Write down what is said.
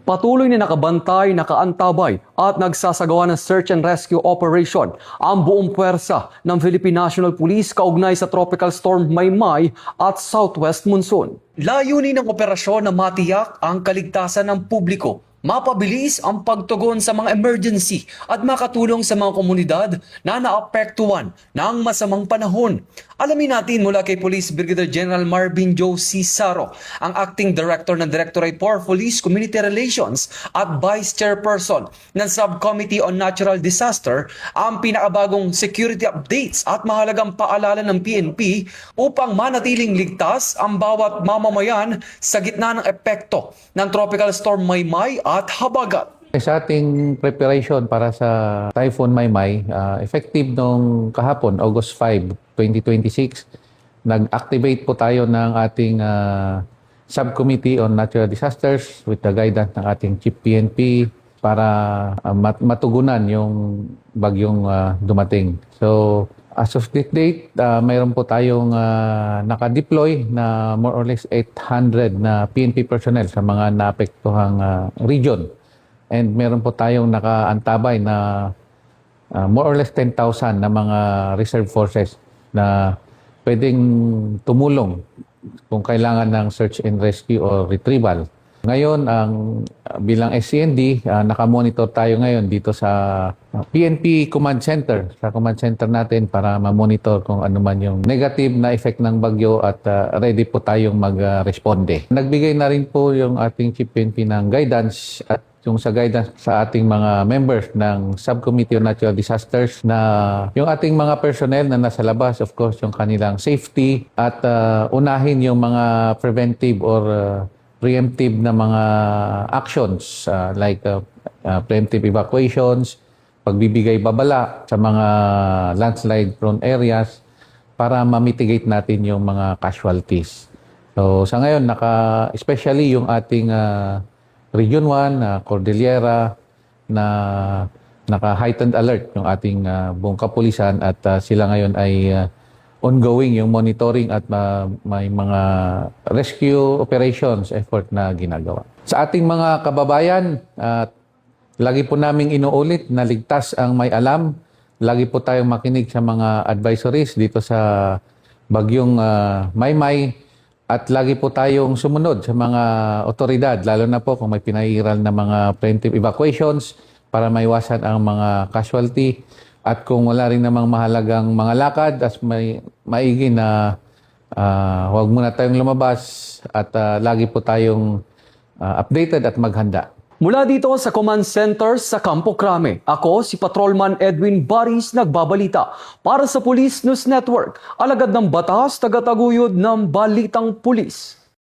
Patuloy na nakabantay, nakaantabay at nagsasagawa ng search and rescue operation ang buong puwersa ng Philippine National Police kaugnay sa Tropical Storm Maymay at Southwest Monsoon. Layunin ng operasyon na matiyak ang kaligtasan ng publiko, mapabilis ang pagtugon sa mga emergency at makatulong sa mga komunidad na naapektuhan ng masamang panahon. Alamin natin mula kay Police Brigadier General Marvin Joe C. Saro, ang Acting Director ng Directorate for Police Community Relations at Vice Chairperson ng Subcommittee on Natural Disaster, ang pinakabagong security updates at mahalagang paalala ng PNP upang manatiling ligtas ang bawat mamamayan sa gitna ng epekto ng Tropical Storm Maymay at habagat. Sa ating preparation para sa Typhoon Maymay, effective nung kahapon, August 5, 2026, nag-activate po tayo ng ating Subcommittee on Natural Disasters with the guidance ng ating Chief PNP para matugunan yung bagyong dumating. So, as of this date, mayroon po tayong naka-deploy na more or less 800 na PNP personnel sa mga naapektuhang region. And meron po tayong nakaantabay na more or less 10,000 na mga reserve forces na pwedeng tumulong kung kailangan ng search and rescue or retrieval. Ngayon, bilang SCND, nakamonitor tayo ngayon dito sa PNP Command Center, sa command center natin para ma-monitor kung ano man yung negative na effect ng bagyo at ready po tayong mag-responde. Nagbigay na rin po yung ating Chief PNP ng guidance at yung sa guidance sa ating mga members ng Subcommittee on Natural Disasters na yung ating mga personnel na nasa labas, of course, yung kanilang safety at unahin yung mga preventive or preemptive na mga actions like preemptive evacuations, pagbibigay babala sa mga landslide-prone areas para ma-mitigate natin yung mga casualties. So sa ngayon, especially yung ating Region 1, Cordillera, na naka-heightened alert yung ating buong kapulisan at sila ngayon ay ongoing yung monitoring at may mga rescue operations effort na ginagawa. Sa ating mga kababayan, lagi po naming inuulit na ligtas ang may alam. Lagi po tayong makinig sa mga advisories dito sa bagyong Maymay. At lagi po tayong sumunod sa mga otoridad, lalo na po kung may pinairal na mga preemptive evacuations para maiwasan ang mga casualty. At kung wala rin namang mahalagang mga lakad, as may maigi na huwag muna tayong lumabas at lagi po tayong updated at maghanda. Mula dito sa Command Center sa Campo Crame, ako si Patrolman Edwin Baris nagbabalita para sa Police News Network, alagad ng batas, tagataguyod ng Balitang Pulis.